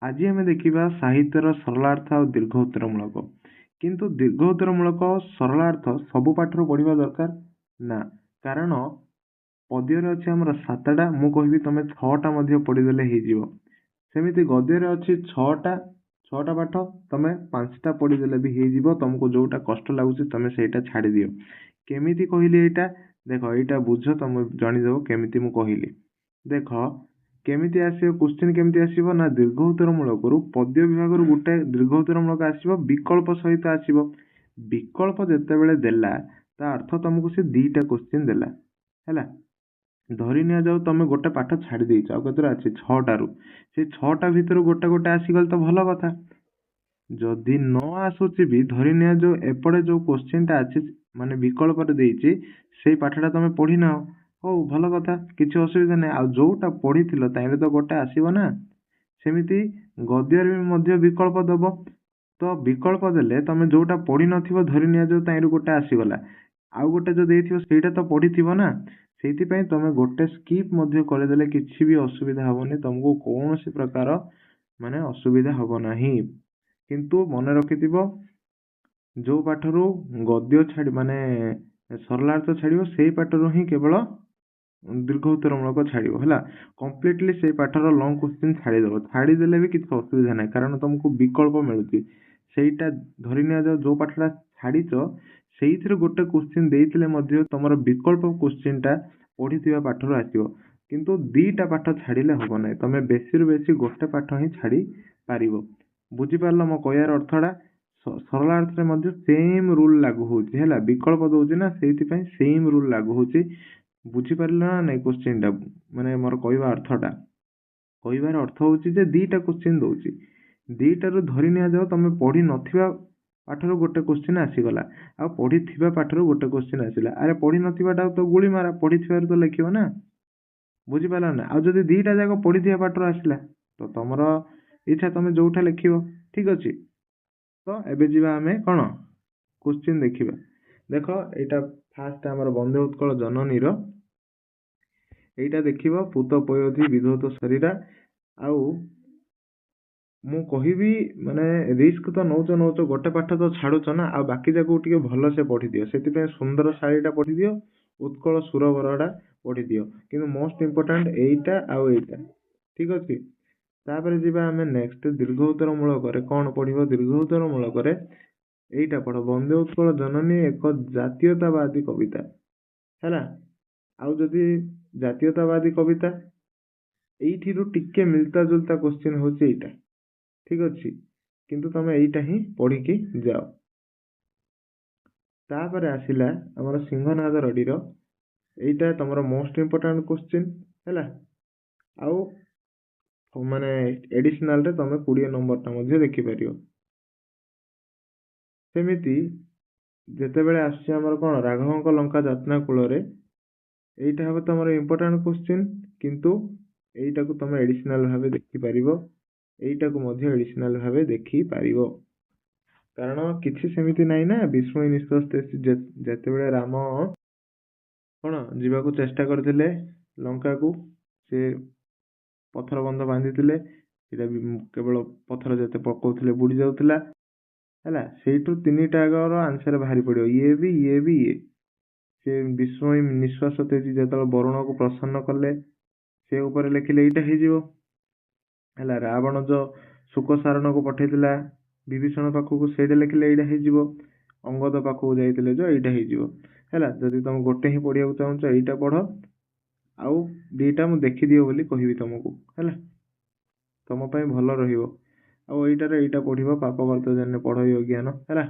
ଆଜି ଆମେ ଦେଖିବା ସାହିତ୍ୟର ସରଳାର୍ଥ ଆଉ ଦୀର୍ଘ ଉତ୍ତରମୂଳକ। କିନ୍ତୁ ଦୀର୍ଘ ଉତ୍ତରମୂଳକ ସରଳାର୍ଥ ସବୁ ପାଠରୁ ପଢିବା ଦରକାର ନା, କାରଣ ପଦ୍ୟରେ ଅଛି ଆମର 7ଟା, ମୁଁ କହିବି ତମେ 6ଟା ମଧ୍ୟ ପଢିଦେଲେ ହେଇଯିବ। ସେମିତି ଗଦ୍ୟରେ ଅଛି 6ଟା ପାଠ, ତମେ 5ଟା ପଢିଦେଲେ ବି ହେଇଯିବ। ତମକୁ ଯୋଉଟା କଷ୍ଟ ଲାଗୁଛି ତମେ ସେଇଟା ଛାଡିଦିଅ। କେମିତି କହିଲି ଏଇଟା? ଦେଖ, ଏଇଟା ବୁଝ, ତମେ ଜାଣିଦବ କେମିତି ମୁଁ କହିଲି। ଦେଖ, କେମିତି ଆସିବ କ୍ୱେଶ୍ଚିନ୍, କେମିତି ଆସିବ ନା ଦୀର୍ଘ ଉତ୍ତରମୂଳକରୁ ପଦ୍ୟ ବିଭାଗରୁ ଗୋଟେ ଦୀର୍ଘ ଉତ୍ତରମୂଳକ ଆସିବ, ବିକଳ୍ପ ସହିତ ଆସିବ। ବିକଳ୍ପ ଯେତେବେଳେ ଦେଲା ତା ଅର୍ଥ ତମକୁ ସେ 2ଟା କ୍ୱେଶ୍ଚିନ୍ ଦେଲା। ହେଲା, ଧରି ନିଆଯାଉ ତମେ ଗୋଟେ ପାଠ ଛାଡି ଦେଇଛ, ଆଉ କେତେଟା ଅଛି? 6ଟାରୁ। ସେ 6ଟା ଭିତରୁ ଗୋଟେ ଗୋଟେ ଆସିଗଲେ ତ ଭଲ କଥା। ଯଦି ନ ଆସୁଛି ବି, ଧରି ନିଆଯାଉ ଏପଟେ ଯୋଉ କ୍ୱେଶ୍ଚିନ୍ ଟା ଅଛି ମାନେ ବିକଳ୍ପରେ ଦେଇଛି, ସେଇ ପାଠଟା ତମେ ପଢିନାହ, ହଉ ଭଲ କଥା, କିଛି ଅସୁବିଧା ନାହିଁ। ଆଉ ଯୋଉଟା ପଢିଥିଲ ତାଇଁରେ ତ ଗୋଟେ ଆସିବ ନା। ସେମିତି ଗଦ୍ୟରେ ବି ମଧ୍ୟ ବିକଳ୍ପ ଦବ। ତ ବିକଳ୍ପ ଦେଲେ ତମେ ଯୋଉଟା ପଢିନଥିବ, ଧରି ନିଆଯାଉ ତାଇଁରୁ ଗୋଟେ ଆସିଗଲା, ଆଉ ଗୋଟେ ଯୋଉ ଦେଇଥିବ ସେଇଟା ତ ପଢିଥିବ ନା। ସେଇଥିପାଇଁ ତମେ ଗୋଟେ ସ୍କିପ୍ ମଧ୍ୟ କରିଦେଲେ କିଛି ବି ଅସୁବିଧା ହବନି, ତମକୁ କୌଣସି ପ୍ରକାର ମାନେ ଅସୁବିଧା ହବ ନାହିଁ। କିନ୍ତୁ ମନେ ରଖିଥିବ, ଯୋଉ ପାଠରୁ ଗଦ୍ୟ ଛାଡି ମାନେ ସରଳାର୍ଥ ଛାଡିବ, ସେଇ ପାଠରୁ ହିଁ କେବଳ ଦୀର୍ଘ ଉତ୍ତରମୂଳକ ଛାଡିବ। ହେଲା, କମ୍ପ୍ଲିଟଲି ସେଇ ପାଠର ଲଙ୍ଗ କ୍ୱେଶ୍ଚିନ୍ ଛାଡିଦବ। ଛାଡିଦେଲେ ବି କିଛି ଅସୁବିଧା ନାହିଁ, କାରଣ ତମକୁ ବିକଳ୍ପ ମିଳୁଛି। ସେଇଟା ଧରି ନିଆଯାଉ ଯୋଉ ପାଠଟା ଛାଡିଛ ସେଇଥିରୁ ଗୋଟେ କ୍ୱେଶ୍ଚିନ୍ ଦେଇଥିଲେ ମଧ୍ୟ ତମର ବିକଳ୍ପ କ୍ୱେଶ୍ଚିନ୍ ଟା ପଢିଥିବା ପାଠରୁ ଆସିବ। କିନ୍ତୁ 2ଟା ପାଠ ଛାଡିଲେ ହବ ନାହିଁ, ତମେ ବେଶୀରୁ ବେଶୀ ଗୋଟେ ପାଠ ହିଁ ଛାଡି ପାରିବ। ବୁଝିପାରିଲ ମୋ କହିବାର ଅର୍ଥଟା? ସରଳାର୍ଥରେ ମଧ୍ୟ ସେମ୍ ରୁଲ୍ ଲାଗୁ ହଉଛି। ହେଲା, ବିକଳ୍ପ ଦଉଛି ନା, ସେଇଥିପାଇଁ ସେମ୍ ରୁଲ୍ ଲାଗୁ ହଉଛି। ବୁଝିପାରିଲ ନା ନାଇଁ କ୍ୱେଶ୍ଚିନ୍ ଟା? ମାନେ ମୋର କହିବା ଅର୍ଥଟା, କହିବାର ଅର୍ଥ ହଉଛି ଯେ 2ଟା କ୍ୱେଶ୍ଚିନ୍ ଦଉଛି, 2ଟାରୁ ଧରି ନିଆଯାଉ ତମେ ପଢି ନଥିବା ପାଠରୁ ଗୋଟେ କ୍ୱେଶ୍ଚିନ୍ ଆସିଗଲା, ଆଉ ପଢିଥିବା ପାଠରୁ ଗୋଟେ କ୍ୱେଶ୍ଚିନ୍ ଆସିଲା। ଆରେ ପଢି ନଥିବାଟା ତ ଗୁଳି ମାରା, ପଢିଥିବାରୁ ତ ଲେଖିବ ନା। ବୁଝିପାରିଲ ନା? ଆଉ ଯଦି 2ଟା ଯାକ ପଢିଥିବା ପାଠରୁ ଆସିଲା, ତ ତମର ଇଚ୍ଛା, ତମେ ଯୋଉଟା ଲେଖିବ। ଠିକ ଅଛି, ତ ଏବେ ଯିବା ଆମେ କଣ କ୍ୱେଶ୍ଚିନ୍ ଦେଖିବା। ଦେଖ, ଏଇଟା ଫାଷ୍ଟ ଆମର ବନ୍ଦେ ଉତ୍କଳ ଜନନୀର, ଏଇଟା ଦେଖିବ ପୂତ ପୟୋଧି ବିଧୌତ ଶରୀରା। ଆଉ ମୁଁ କହିବି ମାନେ ରିସ୍କ ତ ନଉଛ, ଗୋଟେ ପାଠ ତ ଛାଡୁଛ ନା, ଆଉ ବାକି ଯାକୁ ଟିକେ ଭଲସେ ପଢିଦିଅ। ସେଥିପାଇଁ ସୁନ୍ଦର ଶାଳୀଟା ପଢିଦିଅ, ଉତ୍କଳ ସୁରବରଟା ପଢିଦିଅ। କିନ୍ତୁ ମୋଷ୍ଟ ଇମ୍ପୋର୍ଟାଣ୍ଟ ଏଇଟା ଆଉ ଏଇଟା। ଠିକ ଅଛି, ତାପରେ ଯିବା ଆମେ ନେକ୍ସଟ ଦୀର୍ଘ ଉତ୍ତରମୂଳକରେ। କଣ ପଢିବ ଦୀର୍ଘ ଉତ୍ତରମୂଳକରେ? ଏଇଟା ପଢ, ବନ୍ଦେ ଉତ୍କଳ ଜନନୀ ଏକ ଜାତୀୟତାବାଦୀ କବିତା। ହେଲା, ଆଉ ଯଦି ଜାତୀୟତାବାଦୀ କବିତା, ଏଇଥିରୁ ଟିକେ ମିଳତା ଜୁଲତା କ୍ୱେଶ୍ଚିନ୍ ହଉଛି ଏଇଟା। ଠିକ ଅଛି, କିନ୍ତୁ ତମେ ଏଇଟା ହିଁ ପଢିକି ଯାଅ। ତାପରେ ଆସିଲା ଆମର ସିଂହନାଦ ରଡିର, ଏଇଟା ତମର ମୋଷ୍ଟ ଇମ୍ପୋର୍ଟାଣ୍ଟ କ୍ୱେଶ୍ଚିନ୍। ହେଲା, ଆଉ ମାନେ ଏଡିସନାଲରେ ତମେ 20 ନମ୍ବରଟା ମଧ୍ୟ ଦେଖିପାରିବ। ସେମିତି ଯେତେବେଳେ ଆସୁଛି ଆମର କଣ ରାଘବଙ୍କ ଲଙ୍କା ଯାତ୍ନା କୂଳରେ, ଏଇଟା ହବ ତମର ଇମ୍ପୋର୍ଟାଣ୍ଟ କ୍ୱେଶ୍ଚିନ୍, କିନ୍ତୁ ଏଇଟାକୁ ତମେ ଏଡିସନାଲ ଭାବେ ଦେଖିପାରିବ। ଏଇଟାକୁ ମଧ୍ୟ ଏଡିସନାଲ ଭାବେ ଦେଖିପାରିବ, କାରଣ କିଛି ସେମିତି ନାହିଁ ନା। ବିଷ୍ଣୁ ନିଶ୍ଚୟ ଯେତେବେଳେ ରାମ କଣ ଯିବାକୁ ଚେଷ୍ଟା କରିଥିଲେ ଲଙ୍କାକୁ, ସେ ପଥର ବନ୍ଧ ବାନ୍ଧିଥିଲେ, ସେଇଟା ବି କେବଳ ପଥର ଯେତେ ପକଉଥିଲେ ବୁଡି ଯାଉଥିଲା। ହେଲା, ସେଇଠୁ 3ଟା ଆଗର ଆନ୍ସର ବାହାରି ପଡିବ, ଇଏ ବି ଇଏ ବି ଇଏ। ସେ ବିଷ୍ଣୁ ନିଶ୍ୱାସ ତେଜି ଯେତେବେଳେ ବରୁଣକୁ ପ୍ରସନ୍ନ କଲେ, ସେ ଉପରେ ଲେଖିଲେ ଏଇଟା ହେଇଯିବ। ହେଲା, ରାବଣ ଯୋଉ ଶୁକ ସାରଣକୁ ପଠେଇଥିଲା ବିଭୀଷଣ ପାଖକୁ, ସେଇଟା ଲେଖିଲେ ଏଇଟା ହେଇଯିବ। ଅଙ୍ଗଦ ପାଖକୁ ଯାଇଥିଲେ ଯୋଉ, ଏଇଟା ହେଇଯିବ। ହେଲା, ଯଦି ତମେ ଗୋଟେ ହିଁ ପଢିବାକୁ ଚାହୁଁଛ ଏଇଟା ପଢ, ଆଉ 2ଟା ମୁଁ ଦେଖିଦିଅ ବୋଲି କହିବି ତମକୁ। ହେଲା, ତମ ପାଇଁ ଭଲ ରହିବ। ଆଉ ଏଇଟାରେ ଏଇଟା ପଢିବ, ପାପ କର୍ତ୍ତ ଜାନେ ପଢଇ ଅଜ୍ଞାନ। ହେଲା,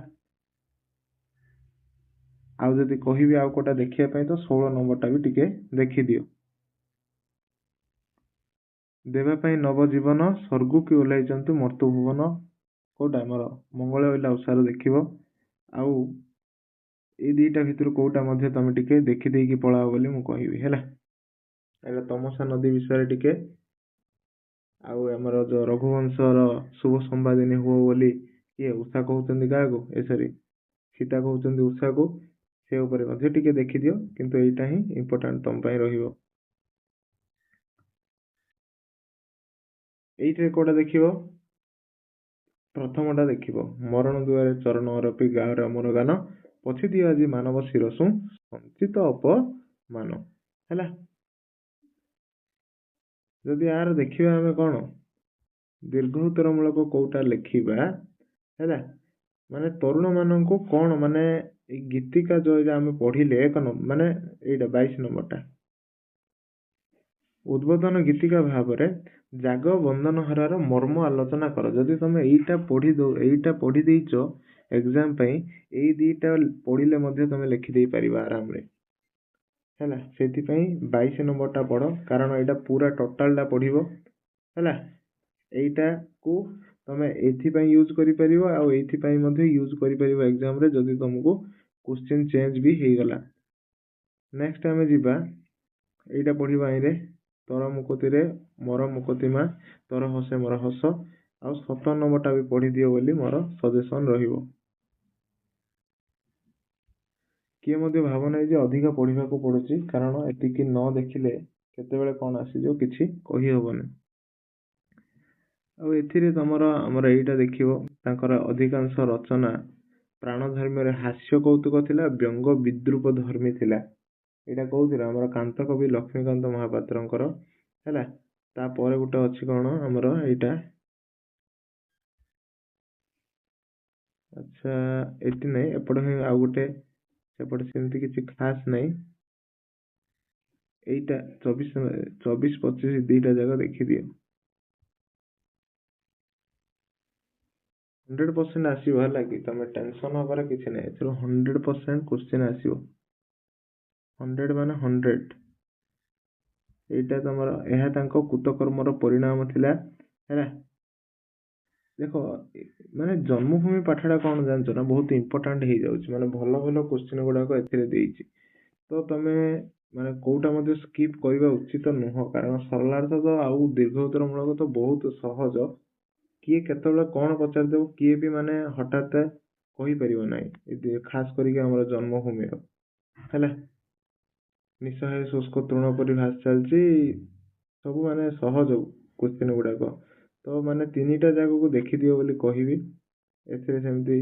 ଆଉ ଯଦି କହିବି ଆଉ କୋଉଟା ଦେଖିବା ପାଇଁ, ତ 16 ନମ୍ବରଟା ବି ଟିକେ ଦେଖିଦିଅ। ଦେବା ପାଇଁ ନବଜୀବନ, ସ୍ୱର୍ଗକୁ କି ଓହ୍ଲାଇଛନ୍ତି ମର୍ତ୍ତ୍ୟ ଭୁବନ, କୋଉଟା ଆମର ମଙ୍ଗଳ ଓଇଲା ଉଷାର ଦେଖିବ। ଆଉ ଏଇ 2ଟା ଭିତରୁ କୋଉଟା ମଧ୍ୟ ତମେ ଟିକେ ଦେଖିଦେଇକି ପଳାଅ ବୋଲି ମୁଁ କହିବି। ହେଲା, ଏବେ ତମସା ନଦୀ ବିଷୟରେ ଟିକେ, ଆଉ ଆମର ଯୋଉ ରଘୁବଂଶର ଶୁଭ ସମ୍ବାଦିନୀ ହୁଅ ବୋଲି କିଏ ଉଷା କହୁଛନ୍ତି କାହାକୁ, ସରି ସୀତା କହୁଛନ୍ତି ଉଷାକୁ, ସେ ଉପରେ ମଧ୍ୟ ଟିକେ ଦେଖିଦିଅ। କିନ୍ତୁ ଏଇଟା ହିଁ ଇମ୍ପୋର୍ଟାଣ୍ଟ ତମ ପାଇଁ ରହିବ। ଏଇଥିରେ କୋଉଟା ଦେଖିବ, ପ୍ରଥମଟା ଦେଖିବ, ମରଣ ଦୁଆରେ ଚରଣ ଅରପି ଗାଁରେ ଅମର ଗାନ, ପଛି ଦିଅ ଆଜି ମାନବ ଶିରସୁ ସଞ୍ଚିତ ଅପମାନ। ହେଲା, ଯଦି ଆର ଦେଖିବା ଆମେ କ'ଣ ଦୀର୍ଘ ଉତ୍ତର ମୂଳକ କୋଉଟା ଲେଖିବା, ହେଲା, ମାନେ ତରୁଣ ମାନଙ୍କୁ କ'ଣ ମାନେ ଏଇ ଗୀତିକା ଯୋଉ ଆମେ ପଢିଲେ ମାନେ ଏଇଟା 22 ନମ୍ବରଟା ଉଦ୍ବୋଧନ ଗୀତିକା ଭାବରେ ଜାଗ ବନ୍ଦନ ହରାର ମର୍ମ ଆଲୋଚନା କର। ଯଦି ତମେ ଏଇଟା ପଢି ଦେଇଛ ଏକ୍ଜାମ ପାଇଁ, ଏଇ ଦିଟା ପଢିଲେ ମଧ୍ୟ ତମେ ଲେଖିଦେଇ ପାରିବ ଆରାମରେ। ହେଲା, ସେଥିପାଇଁ 22 ନମ୍ବରଟା ପଢ, କାରଣ ଏଇଟା ପୁରା ଟୋଟାଲଟା ପଢିବ। ହେଲା, ଏଇଟାକୁ ତମେ ଏଇଥିପାଇଁ ୟୁଜ୍ କରିପାରିବ, ଆଉ ଏଇଥିପାଇଁ ମଧ୍ୟ ୟୁଜ୍ କରିପାରିବ ଏକ୍ଜାମରେ ଯଦି ତମକୁ କ୍ୱେଶ୍ଚିନ୍ ଚେଞ୍ଜ ବି ହେଇଗଲା। ନେକ୍ସଟ ଆମେ ଯିବା, ଏଇଟା ପଢିବା ଆଇରେ ତୋର ମୁକୁତିରେ ମୋର ମୁକୁତିମା, ତୋର ହସେ ମୋର ହସ, ଆଉ 17 ନମ୍ବରଟା ବି ପଢିଦିଅ ବୋଲି ମୋର ସଜେସନ ରହିବ। କିଏ ମଧ୍ୟ ଭାବ ନାହିଁ ଯେ ଅଧିକ ପଢିବାକୁ ପଡୁଛି, କାରଣ ଏତିକି ନ ଦେଖିଲେ କେତେବେଳେ କ'ଣ ଆସିଯିବ କିଛି କହିହବନି। ଆଉ ଏଥିରେ ଆମର ଏଇଟା ଦେଖିବ, ତାଙ୍କର ଅଧିକାଂଶ ରଚନା ପ୍ରାଣଧର୍ମୀରେ ହାସ୍ୟ କୌତୁକ ଥିଲା, ବ୍ୟଙ୍ଗ ବିଦ୍ରୂପ ଧର୍ମୀ ଥିଲା। ଏଇଟା କହୁଥିଲା ଆମର କାନ୍ତ କବି ଲକ୍ଷ୍ମୀକାନ୍ତ ମହାପାତ୍ରଙ୍କର। ହେଲା, ତାପରେ ଗୋଟେ ଅଛି କ'ଣ ଆମର ଏଇଟା, ଆଚ୍ଛା ଏଠି ନାହିଁ, ଏପଟେ ହିଁ ଆଉ ଗୋଟେ, ସେପଟେ ସେମିତି କିଛି ଖାସ୍ ନାହିଁ। ଏଇଟା 24-25 ଦିଟା ଜାଗା ଦେଖିଦିଅ, 100% ଆସିବ। ହେଲା କି, ତମେ ଟେନସନ ହବାର କିଛି ନାହିଁ, ଏଥିରୁ 100% କ୍ୱେଶ୍ଚିନ୍ ଆସିବ, 100 ମାନେ 100। ଏଇଟା ତମର, ଏହା ତାଙ୍କ କୃତକର୍ମର ପରିଣାମ ଥିଲା। ହେଲା, ଦେଖ ମାନେ ଜନ୍ମଭୂମି ପାଠଟା କ'ଣ ଜାଣିଛ ନା, ବହୁତ ଇମ୍ପୋର୍ଟାଣ୍ଟ ହେଇଯାଉଛି, ମାନେ ଭଲ ଭଲ କ୍ୱେଶ୍ଚିନ୍ ଗୁଡାକ ଏଥିରେ ଦେଇଛି। ତ ତମେ ମାନେ କୋଉଟା ମଧ୍ୟ ସ୍କିପ୍ କରିବା ଉଚିତ ନୁହଁ, କାରଣ ସରଳାର୍ଥ ତ ଆଉ ଦୀର୍ଘ ଉତ୍ତର ମୂଳକ ତ ବହୁତ ସହଜ। କିଏ କେତେବେଳେ କ'ଣ ପଚାରିଦେବ କିଏ ବି ମାନେ ହଠାତ୍ କହିପାରିବ ନାହିଁ, ଖାସ କରିକି ଆମର ଜନ୍ମଭୂମିର। ହେଲା, ନିଃସହାୟ ଶୁଷ୍କ ତୃଣ ପରି ଭାସି ଚାଲିଛି, ସବୁ ମାନେ ସହଜ କ୍ୱେଶ୍ଚିନ୍ ଗୁଡାକ। ତ ମାନେ 3ଟା ଜାଗାକୁ ଦେଖିଦିଅ ବୋଲି କହିବି, ଏଥିରେ ସେମିତି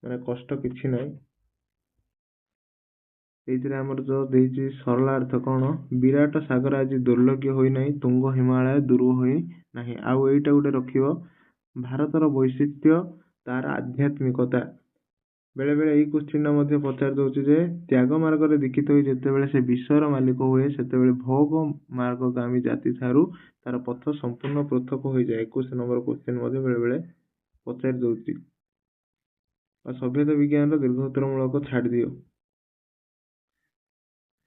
ମାନେ କଷ୍ଟ କିଛି ନାହିଁ। ଏଇଥିରେ ଆମର ଯୋଉ ଦେଇଛି ସରଳାର୍ଥ କ'ଣ, ବିରାଟ ସାଗର ଆଜି ଦୁର୍ଲଭ୍ୟ ହୋଇନାହିଁ, ତୁଙ୍ଗ ହିମାଳୟ ଦୂର ହୋଇ ନାହିଁ। ଆଉ ଏଇଟା ଗୋଟେ ରଖିବ, ଭାରତର ବୈଶିଷ୍ଟ୍ୟ ତାର ଆଧ୍ୟାତ୍ମିକତା। ବେଳେ ବେଳେ ଏଇ କ୍ୱେଶ୍ଚିନ୍ଟା ମଧ୍ୟ ପଚାରି ଦଉଛି ଯେ ତ୍ୟାଗ ମାର୍ଗରେ ଦୀକ୍ଷିତ ହୋଇ ଯେତେବେଳେ ସେ ବିଶ୍ୱର ମାଲିକ ହୁଏ, ସେତେବେଳେ ଭୋଗ ମାର୍ଗଗାମୀ ଜାତି ଠାରୁ ତାର ପଥ ସମ୍ପୂର୍ଣ୍ଣ ପୃଥକ ହୋଇଯାଏ। 21 ନମ୍ବର କ୍ୱେଶ୍ଚିନ୍ ମଧ୍ୟ ବେଳେ ବେଳେ ପଚାରି ଦଉଛି। ଆଉ ସଭ୍ୟତା ବିଜ୍ଞାନର ଦୀର୍ଘ ଉତ୍ତର ମୂଳକ ଛାଡି ଦିଅ।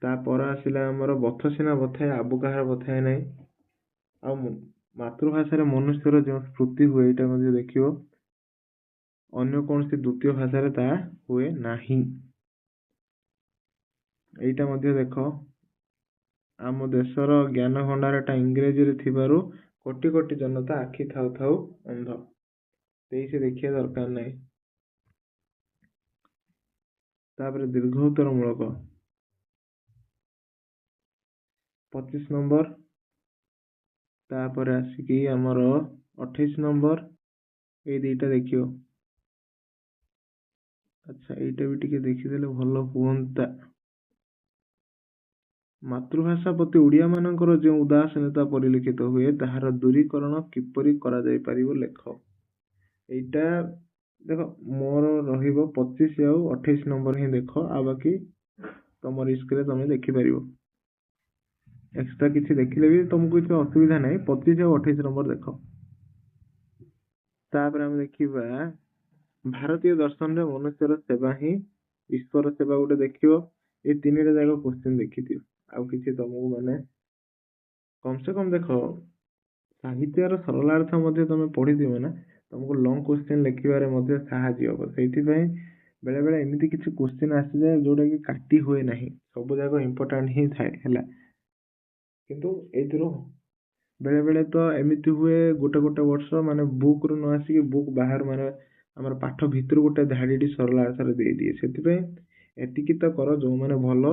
ତାପରେ ଆସିଲା ଆମର ବଥ ସିନା ବଥାଏ ଆବୁ କାହାର ବଥାଏ ନାହିଁ। ଆଉ ମାତୃଭାଷାରେ ମନୁଷ୍ୟର ଯେଉଁ ସ୍ମୃତି ହୁଏ, ଏଇଟା ମଧ୍ୟ ଦେଖିବ, ଅନ୍ୟ କୌଣସି ଦ୍ୱିତୀୟ ଭାଷାରେ ତାହା ହୁଏ ନାହିଁ। ଏଇଟା ମଧ୍ୟ ଦେଖ, ଆମ ଦେଶର ଜ୍ଞାନ ଭଣ୍ଡାରଟା ଇଂରେଜୀରେ ଥିବାରୁ କୋଟି କୋଟି ଜନତା ଆଖି ଥାଉ ଥାଉ ଅନ୍ଧ। 23 ଦେଖିବା ଦରକାର ନାହିଁ। ତାପରେ ଦୀର୍ଘ ଉତ୍ତର ମୂଳକ 25 ନମ୍ବର, ତାପରେ ଆସିକି ଆମର 28 ନମ୍ବର, ଏଇ ଦିଟା ଦେଖିବ। ଆଚ୍ଛା, ଏଇଟା ବି ଟିକେ ଦେଖିଦେଲେ ଭଲ ହୁଅନ୍ତା। ମାତୃଭାଷା ପ୍ରତି ଓଡ଼ିଆ ମାନଙ୍କର ଯେଉଁ ଉଦାସୀନତା ପରିଲକ୍ଷିତ ହୁଏ, ତାହାର ଦୂରୀକରଣ କିପରି କରାଯାଇପାରିବ ଲେଖ। ଏଇଟା ଦେଖ, ମୋର ରହିବ 25 ଆଉ 28 ନମ୍ବର ହିଁ ଦେଖ, ଆଉ ବାକି ତମ ରିସ୍କରେ ତମେ ଦେଖିପାରିବ। ଏକ୍ସଟ୍ରା କିଛି ଦେଖିଲେ ବି ତମକୁ କିଛି ଅସୁବିଧା ନାହିଁ, 25 ଆଉ 28 ନମ୍ବର ଦେଖ। ତାପରେ ଆମେ ଦେଖିବା ଭାରତୀୟ ଦର୍ଶନରେ ମନୁଷ୍ୟର ସେବା ହିଁ ଈଶ୍ୱର ସେବା ଗୋଟେ ଦେଖିବ। ଏଇ 3ଟା ଯାକ କ୍ୱେଶ୍ଚିନ୍ ଦେଖିଦିଅ, ଆଉ କିଛି ତମକୁ ମାନେ କମ ସେ କମ ଦେଖ, ସାହିତ୍ୟର ସରଳାର୍ଥ ମଧ୍ୟ ତମେ ପଢିଦିବ ନା, ତମକୁ ଲଙ୍ଗ କ୍ୱେଶ୍ଚିନ୍ ଲେଖିବାରେ ମଧ୍ୟ ସାହାଯ୍ୟ ହବ। ସେଇଥିପାଇଁ ବେଳେ ବେଳେ ଏମିତି କିଛି କ୍ୱେଶ୍ଚିନ୍ ଆସିଯାଏ ଯୋଉଟା କି କାଟି ହୁଏ ନାହିଁ, ସବୁ ଯାକ ଇମ୍ପୋର୍ଟାଣ୍ଟ ହିଁ ଥାଏ। ହେଲା, କିନ୍ତୁ ଏଇଥିରୁ ବେଳେ ବେଳେ ତ ଏମିତି ହୁଏ, ଗୋଟେ ଗୋଟେ ବର୍ଷ ମାନେ ବୁକ୍ ରୁ ନ ଆସିକି ବୁକ୍ ବାହାରୁ ମାନେ ଆମର ପାଠ ଭିତରୁ ଗୋଟେ ଧାଡିଟି ସରଳାର୍ଥରେ ଦେଇଦିଏ। ସେଥିପାଇଁ ଏତିକି ତ କର, ଯୋଉମାନେ ଭଲ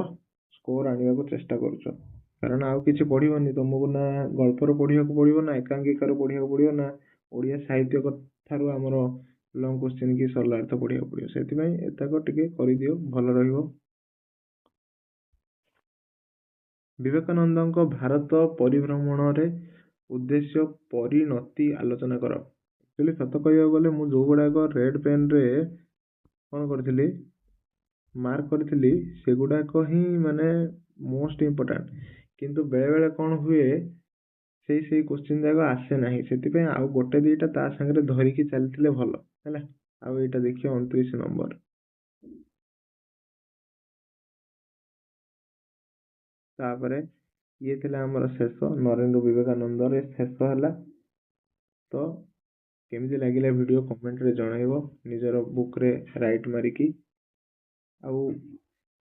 ସ୍କୋର ଆଣିବାକୁ ଚେଷ୍ଟା କରୁଛ, କାରଣ ଆଉ କିଛି ପଢିବନି ତମକୁ, ନା ଗଳ୍ପର ପଢିବାକୁ ପଡିବ, ନା ଏକାଙ୍କିକାର ପଢିବାକୁ ପଡିବ, ନା ଓଡ଼ିଆ ସାହିତ୍ୟ ଠାରୁ ଆମର ଲଙ୍ଗ କୋଶ୍ଚିନ୍ କି ସରଳାର୍ଥ ପଢ଼ିବାକୁ ପଡ଼ିବ। ସେଥିପାଇଁ ଏତକ ଟିକେ କରିଦିଅ, ଭଲ ରହିବ। ବିବେକାନନ୍ଦଙ୍କ ଭାରତ ପରିଭ୍ରମଣରେ ଉଦ୍ଦେଶ୍ୟ ପରିଣତି ଆଲୋଚନା କର। ଆକ୍ଚୁଆଲି ସତ କହିବାକୁ ଗଲେ ମୁଁ ଯେଉଁ ଗୁଡ଼ାକ ରେଡ୍ ପେନ୍ରେ କ'ଣ କରିଥିଲି ମାର୍କ କରିଥିଲି ସେଗୁଡ଼ାକ ହିଁ ମାନେ ମୋଷ୍ଟ ଇମ୍ପୋର୍ଟାଣ୍ଟ, କିନ୍ତୁ ବେଳେବେଳେ କ'ଣ ହୁଏ ସେଇ କୋଶ୍ଚିନ୍ ଯାକ ଆସେ ନାହିଁ, ସେଥିପାଇଁ ଆଉ ଗୋଟେ ଦୁଇଟା ତା ସାଙ୍ଗରେ ଧରିକି ଚାଲିଥିଲେ ଭଲ ହେଲା। ଆଉ ଏଇଟା ଦେଖିବା 29 ନମ୍ବର। ତାପରେ ଇଏ ଥିଲା ଆମର ଶେଷ, ନରେନ୍ଦ୍ର ବିବେକାନନ୍ଦରେ ଶେଷ ହେଲା। ତ କେମିତି ଲାଗିଲା ଭିଡ଼ିଓ କମେଣ୍ଟରେ ଜଣାଇବ, ନିଜର ବୁକ୍ରେ ରାଇଟ୍ ମାରିକି। ଆଉ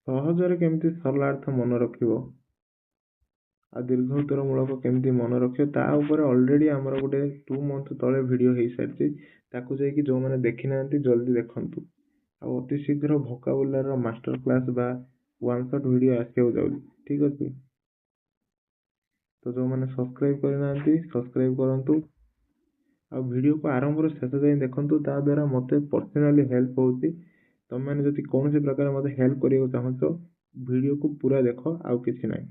ସହଜରେ କେମିତି ସରଳାର୍ଥ ମନେ ରଖିବ ଆଉ ଦୀର୍ଘ ଉତ୍ତର ମୂଳକ କେମିତି ମନେ ରଖିବ ତା ଉପରେ ଅଲରେଡ଼ି ଆମର ଗୋଟେ 2 ମନ୍ଥ ତଳେ ଭିଡ଼ିଓ ହେଇସାରିଛି, ତାକୁ ଯାଇକି ଯେଉଁମାନେ ଦେଖିନାହାନ୍ତି ଜଲ୍ଦି ଦେଖନ୍ତୁ। ଆଉ ଅତି ଶୀଘ୍ର ଭୋକାବୁଲାରୀର ମାଷ୍ଟର କ୍ଲାସ୍ ବା ୱାନ୍ ସଟ୍ ଭିଡ଼ିଓ ଆସିବାକୁ ଯାଉଛି, ଠିକ୍ ଅଛି। ତ ଯେଉଁମାନେ ସବସ୍କ୍ରାଇବ୍ କରିନାହାନ୍ତି ସବସ୍କ୍ରାଇବ୍ କରନ୍ତୁ, ଆଉ ଭିଡ଼ିଓକୁ ଆରମ୍ଭରୁ ଶେଷ ଯାଏଁ ଦେଖନ୍ତୁ, ତା ଦ୍ୱାରା ମୋତେ ପର୍ସନାଲି ହେଲ୍ପ ହେଉଛି। ତୁମେମାନେ ଯଦି କୌଣସି ପ୍ରକାର ମୋତେ ହେଲ୍ପ କରିବାକୁ ଚାହୁଁଛ ଭିଡ଼ିଓକୁ ପୁରା ଦେଖ, ଆଉ କିଛି ନାହିଁ।